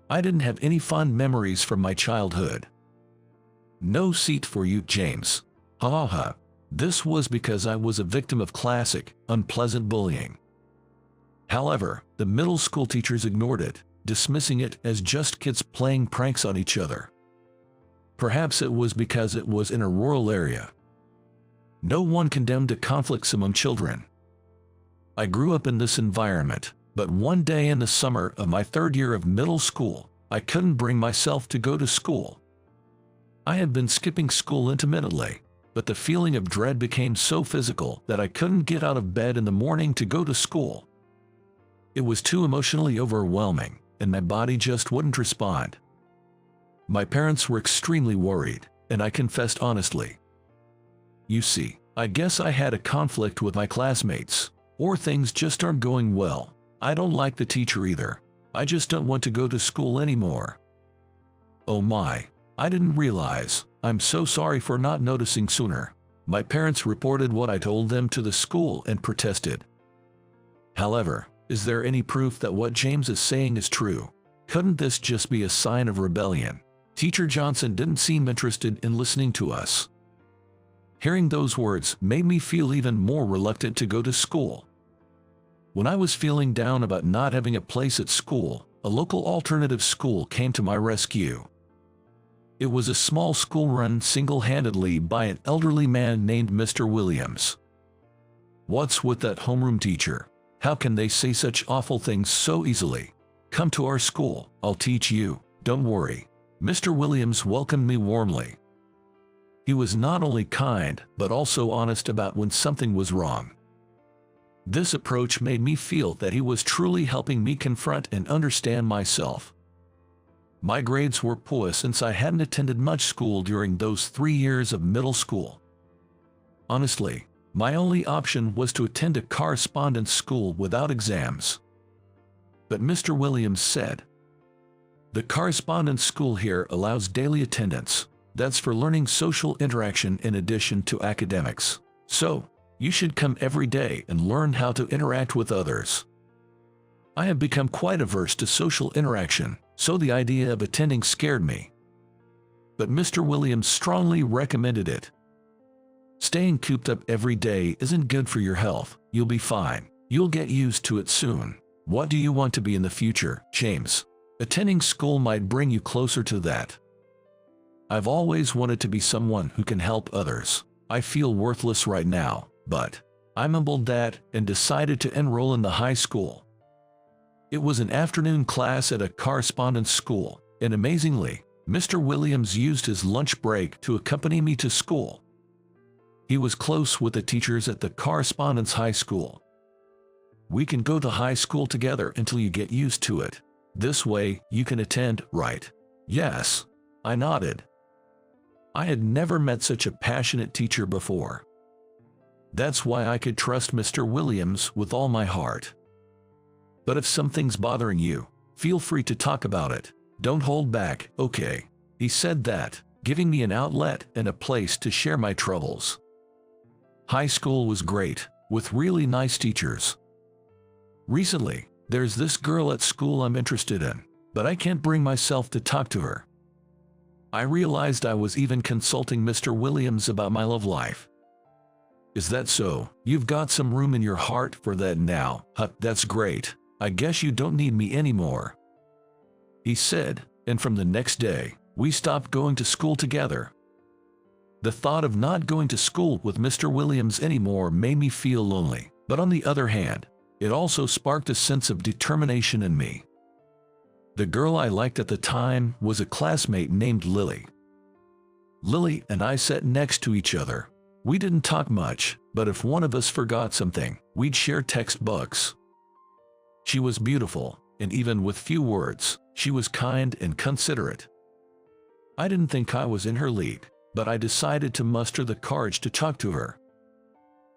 I didn't have any fond memories from my childhood. No seat for you, James. Ha ha ha. This was because I was a victim of classic, unpleasant bullying. However, the middle school teachers ignored it, dismissing it as just kids playing pranks on each other. Perhaps it was because it was in a rural area. No one condemned the conflicts among children. I grew up in this environment, but one day in the summer of my third year of middle school, I couldn't bring myself to go to school. I had been skipping school intermittently, but the feeling of dread became so physical that I couldn't get out of bed in the morning to go to school. It was too emotionally overwhelming, and my body just wouldn't respond. My parents were extremely worried, and I confessed honestly. You see, I guess I had a conflict with my classmates, or things just aren't going well. I don't like the teacher either. I just don't want to go to school anymore. Oh my, I didn't realize. I'm so sorry for not noticing sooner. My parents reported what I told them to the school and protested. However, is there any proof that what James is saying is true? Couldn't this just be a sign of rebellion? Teacher Johnson didn't seem interested in listening to us. Hearing those words made me feel even more reluctant to go to school. When I was feeling down about not having a place at school, a local alternative school came to my rescue. It was a small school run single-handedly by an elderly man named Mr. Williams. What's with that homeroom teacher? How can they say such awful things so easily? Come to our school, I'll teach you, don't worry. Mr. Williams welcomed me warmly. He was not only kind, but also honest about when something was wrong. This approach made me feel that he was truly helping me confront and understand myself. My grades were poor since I hadn't attended much school during those 3 years of middle school. Honestly, my only option was to attend a correspondence school without exams. But Mr. Williams said, "The correspondence school here allows daily attendance. That's for learning social interaction in addition to academics. So, you should come every day and learn how to interact with others." I have become quite averse to social interaction, so the idea of attending scared me. But Mr. Williams strongly recommended it. Staying cooped up every day isn't good for your health. You'll be fine. You'll get used to it soon. What do you want to be in the future, James? Attending school might bring you closer to that. I've always wanted to be someone who can help others. I feel worthless right now, but I mumbled that and decided to enroll in the high school. It was an afternoon class at a correspondence school, and amazingly, Mr. Williams used his lunch break to accompany me to school. He was close with the teachers at the correspondence high school. "We can go to high school together until you get used to it. This way, you can attend, right?" "Yes," I nodded. I had never met such a passionate teacher before. That's why I could trust Mr. Williams with all my heart. "But if something's bothering you, feel free to talk about it. Don't hold back, okay?" He said that, giving me an outlet and a place to share my troubles. High school was great, with really nice teachers. Recently, there's this girl at school I'm interested in, but I can't bring myself to talk to her. I realized I was even consulting Mr. Williams about my love life. "Is that so? You've got some room in your heart for that now. Huh, that's great. I guess you don't need me anymore," he said, and from the next day, we stopped going to school together. The thought of not going to school with Mr. Williams anymore made me feel lonely, but on the other hand, it also sparked a sense of determination in me. The girl I liked at the time was a classmate named Lily. Lily and I sat next to each other. We didn't talk much, but if one of us forgot something, we'd share textbooks. She was beautiful, and even with few words, she was kind and considerate. I didn't think I was in her league, but I decided to muster the courage to talk to her.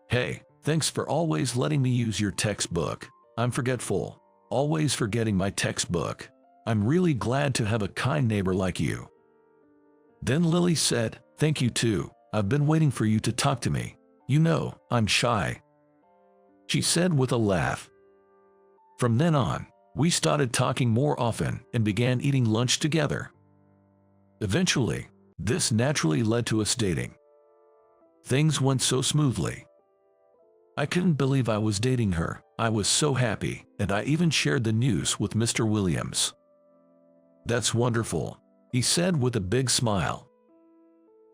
"Hey, thanks for always letting me use your textbook. I'm forgetful, always forgetting my textbook. I'm really glad to have a kind neighbor like you." Then Lily said, "Thank you too. I've been waiting for you to talk to me. You know, I'm shy," she said with a laugh. From then on, We started talking more often and began eating lunch together. Eventually, this naturally led to us dating. Things went so smoothly. I couldn't believe I was dating her. I was so happy, and I even shared the news with Mr. Williams. "That's wonderful," he said with a big smile.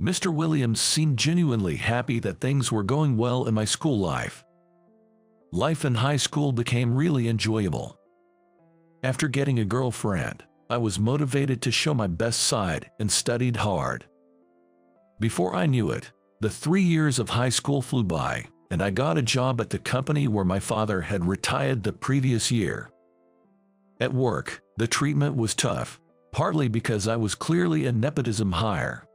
Mr. Williams seemed genuinely happy that things were going well in my school life. Life in high school became really enjoyable. After getting a girlfriend, I was motivated to show my best side and studied hard. Before I knew it, the 3 years of high school flew by, and I got a job at the company where my father had retired the previous year. At work, the treatment was tough, partly because I was clearly a nepotism hire.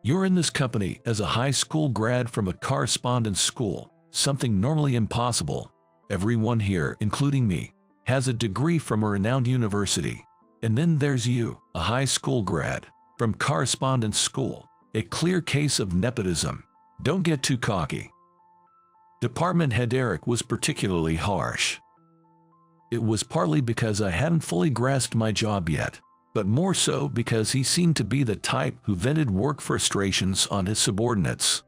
You're in this company as a high school grad from a correspondence school, something normally impossible. Everyone here, including me, has a degree from a renowned university. And then there's you, a high school grad, from correspondence school. A clear case of nepotism. Don't get too cocky. Department head Eric was particularly harsh. It was partly because I hadn't fully grasped my job yet, but more so because he seemed to be the type who vented work frustrations on his subordinates.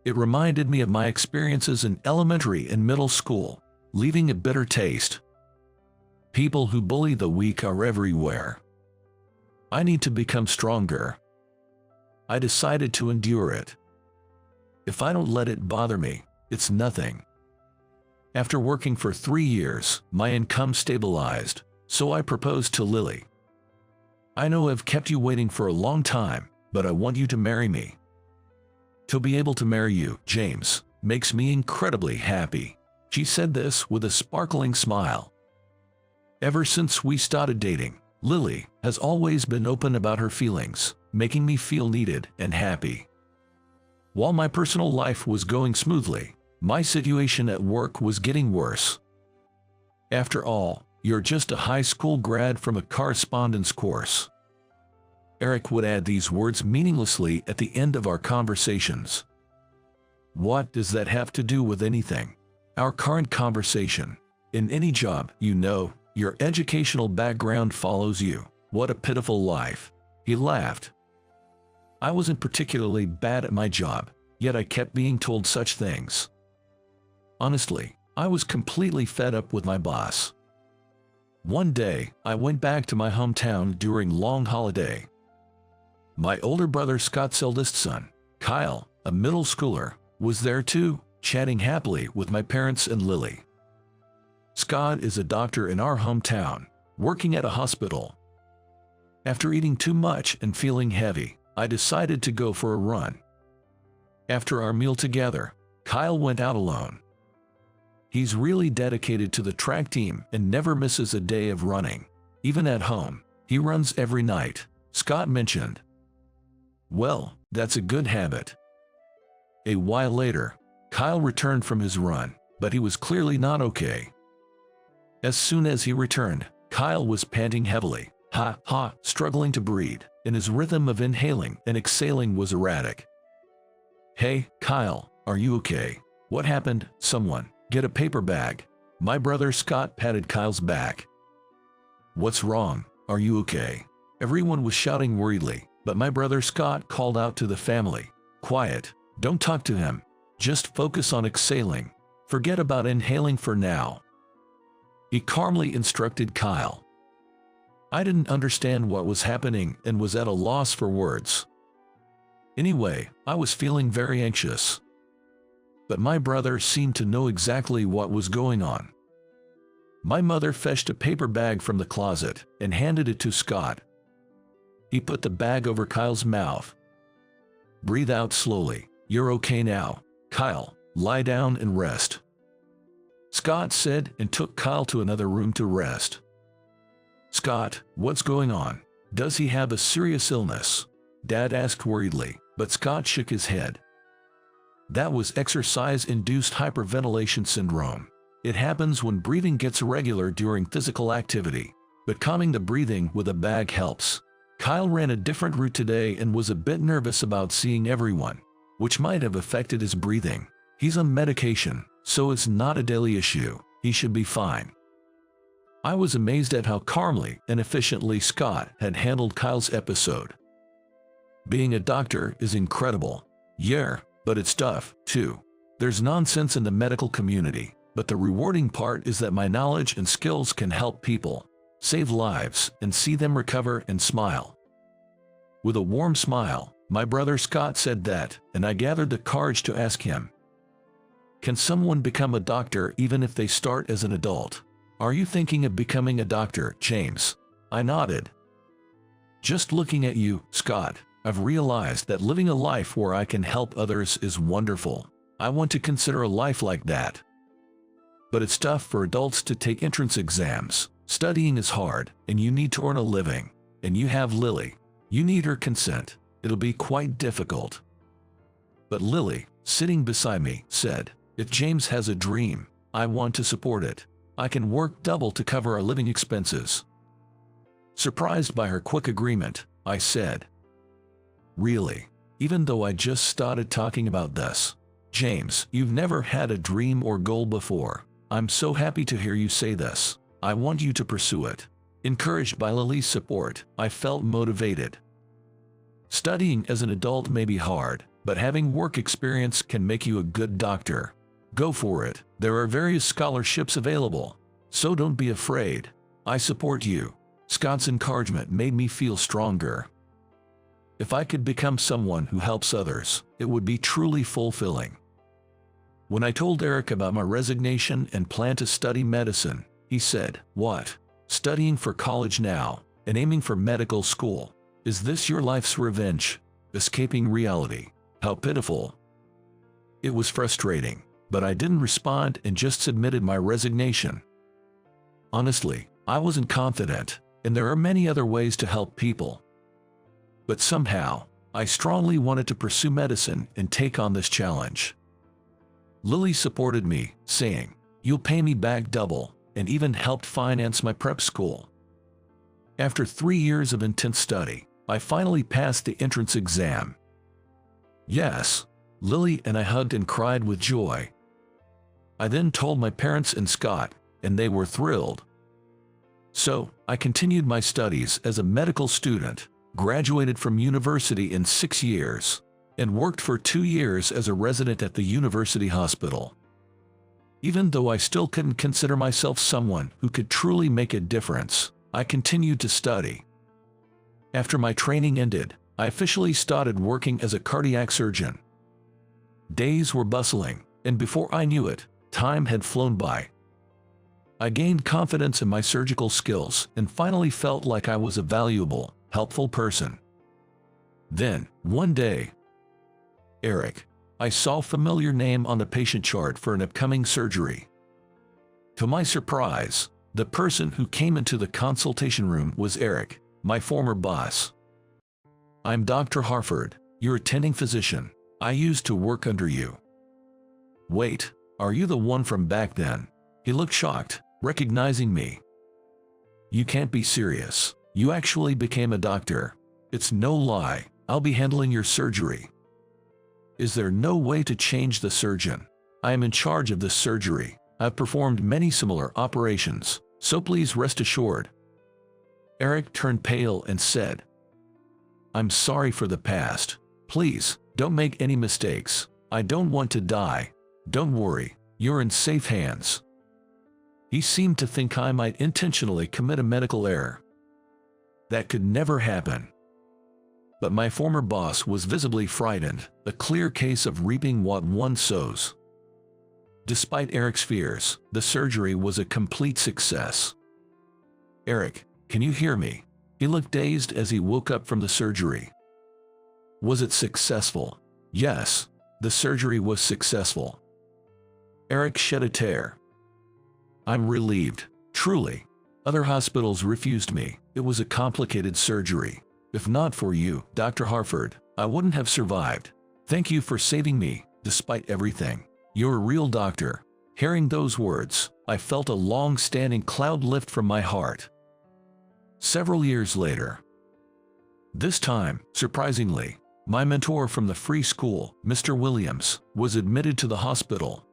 It reminded me of my experiences in elementary and middle school, leaving a bitter taste. People who bully the weak are everywhere. I need to become stronger. I decided to endure it. If I don't let it bother me, it's nothing. After working for 3 years, my income stabilized, so I proposed to Lily. "I know I've kept you waiting for a long time, but I want you to marry me." "To be able to marry you, James, makes me incredibly happy." She said this with a sparkling smile. Ever since we started dating, Lily has always been open about her feelings, making me feel needed and happy. While my personal life was going smoothly, my situation at work was getting worse. "After all, you're just a high school grad from a correspondence course." Eric would add these words meaninglessly at the end of our conversations. What does that have to do with anything? Our current conversation. In any job, you know, your educational background follows you. What a pitiful life. He laughed. I wasn't particularly bad at my job, yet I kept being told such things. Honestly, I was completely fed up with my boss. One day, I went back to my hometown during long holiday. My older brother Scott's eldest son, Kyle, a middle schooler, was there too, chatting happily with my parents and Lily. Scott is a doctor in our hometown, working at a hospital. After eating too much and feeling heavy, I decided to go for a run. After our meal together, Kyle went out alone. He's really dedicated to the track team and never misses a day of running. Even at home, he runs every night, Scott mentioned. Well, that's a good habit. A while later, Kyle returned from his run, but he was clearly not okay. As soon as he returned, Kyle was panting heavily, struggling to breathe, and his rhythm of inhaling and exhaling was erratic. "Hey, Kyle, are you okay? What happened? Someone, get a paper bag." My brother Scott patted Kyle's back. "What's wrong? Are you okay?" Everyone was shouting worriedly, but my brother Scott called out to the family, "Quiet, don't talk to him. Just focus on exhaling. Forget about inhaling for now." He calmly instructed Kyle. I didn't understand what was happening and was at a loss for words. Anyway, I was feeling very anxious. But my brother seemed to know exactly what was going on. My mother fetched a paper bag from the closet and handed it to Scott. He put the bag over Kyle's mouth. "Breathe out slowly. You're okay now. Kyle, lie down and rest," Scott said and took Kyle to another room to rest. "Scott, what's going on? Does he have a serious illness?" Dad asked worriedly, but Scott shook his head. That was exercise-induced hyperventilation syndrome. It happens when breathing gets irregular during physical activity, but calming the breathing with a bag helps. Kyle ran a different route today and was a bit nervous about seeing everyone, which might have affected his breathing. He's on medication, so it's not a daily issue. He should be fine. I was amazed at how calmly and efficiently Scott had handled Kyle's episode. Being a doctor is incredible. Yeah, but it's tough, too. There's nonsense in the medical community, but the rewarding part is that my knowledge and skills can help people, save lives, and see them recover and smile. With a warm smile, my brother Scott said that, and I gathered the courage to ask him, "Can someone become a doctor even if they start as an adult? Are you thinking of becoming a doctor, James?" I nodded. "Just looking at you, Scott, I've realized that living a life where I can help others is wonderful. I want to consider a life like that. But it's tough for adults to take entrance exams. Studying is hard, and you need to earn a living. And you have Lily. You need her consent. It'll be quite difficult." But Lily, sitting beside me, said, "If James has a dream, I want to support it. I can work double to cover our living expenses." Surprised by her quick agreement, I said, "Really? Even though I just started talking about this? James, you've never had a dream or goal before. I'm so happy to hear you say this. I want you to pursue it." Encouraged by Lily's support, I felt motivated. Studying as an adult may be hard, but having work experience can make you a good doctor. Go for it. There are various scholarships available, so don't be afraid. I support you. Scott's encouragement made me feel stronger. If I could become someone who helps others, it would be truly fulfilling. When I told Eric about my resignation and plan to study medicine, he said, "What? Studying for college now, and aiming for medical school? Is this your life's revenge? Escaping reality? How pitiful." It was frustrating, but I didn't respond and just submitted my resignation. Honestly, I wasn't confident, and there are many other ways to help people. But somehow, I strongly wanted to pursue medicine and take on this challenge. Lily supported me, saying, "You'll pay me back double," and even helped finance my prep school. After 3 years of intense study, I finally passed the entrance exam. Yes, Lily and I hugged and cried with joy. I then told my parents and Scott, and they were thrilled. So, I continued my studies as a medical student, graduated from university in 6 years, and worked for 2 years as a resident at the university hospital. Even though I still couldn't consider myself someone who could truly make a difference, I continued to study. After my training ended, I officially started working as a cardiac surgeon. Days were bustling, and before I knew it, time had flown by. I gained confidence in my surgical skills and finally felt like I was a valuable, helpful person. Then, one day, Eric, I saw a familiar name on the patient chart for an upcoming surgery. To my surprise, the person who came into the consultation room was Eric, my former boss. "I'm Dr. Harford, your attending physician. I used to work under you." "Wait, are you the one from back then?" He looked shocked, recognizing me. "You can't be serious. You actually became a doctor." "It's no lie. I'll be handling your surgery." "Is there no way to change the surgeon? I am in charge of this surgery. I've performed many similar operations, so please rest assured." Eric turned pale and said, "I'm sorry for the past. Please, don't make any mistakes. I don't want to die. Don't worry, you're in safe hands." He seemed to think I might intentionally commit a medical error. That could never happen. But my former boss was visibly frightened, a clear case of reaping what one sows. Despite Eric's fears, the surgery was a complete success. "Eric, can you hear me?" He looked dazed as he woke up from the surgery. "Was it successful?" "Yes, the surgery was successful." Eric shed a tear. "I'm relieved, truly. Other hospitals refused me. It was a complicated surgery. If not for you, Dr. Harford, I wouldn't have survived. Thank you for saving me, despite everything. You're a real doctor." Hearing those words, I felt a long-standing cloud lift from my heart. Several years later. This time, surprisingly, my mentor from the free school, Mr. Williams, was admitted to the hospital.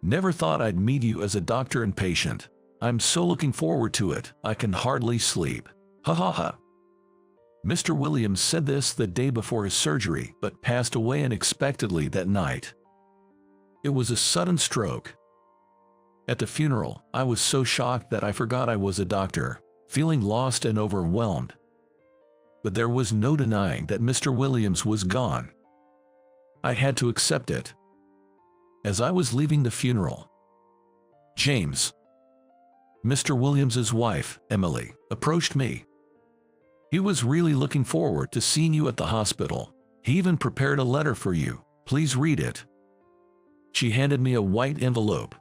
"Never thought I'd meet you as a doctor and patient. I'm so looking forward to it, I can hardly sleep. Ha ha ha. Mr. Williams said this the day before his surgery, but passed away unexpectedly that night. It was a sudden stroke. At the funeral, I was so shocked that I forgot I was a doctor, feeling lost and overwhelmed. But there was no denying that Mr. Williams was gone. I had to accept it. As I was leaving the funeral, James, Mr. Williams's wife, Emily, approached me. He was really looking forward to seeing you at the hospital. He even prepared a letter for you. Please read it. She handed me a white envelope.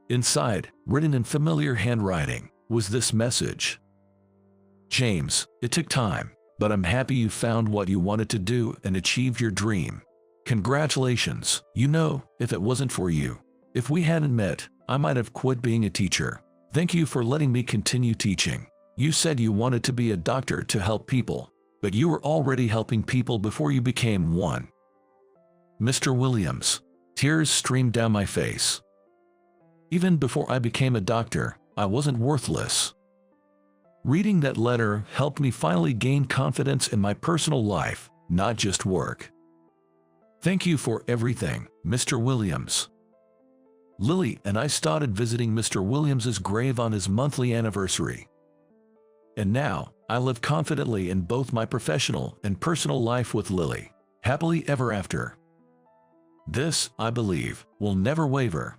Inside, written in familiar handwriting, was this message. James, it took time, but I'm happy you found what you wanted to do and achieved your dream. Congratulations. You know, if it wasn't for you, if we hadn't met, I might have quit being a teacher. Thank you for letting me continue teaching. You said you wanted to be a doctor to help people, but you were already helping people before you became one. Mr. Williams. Tears streamed down my face. Even before I became a doctor, I wasn't worthless. Reading that letter helped me finally gain confidence in my personal life, not just work. Thank you for everything, Mr. Williams. Lily and I started visiting Mr. Williams's grave on his monthly anniversary. And now, I live confidently in both my professional and personal life with Lily, happily ever after. This, I believe, will never waver.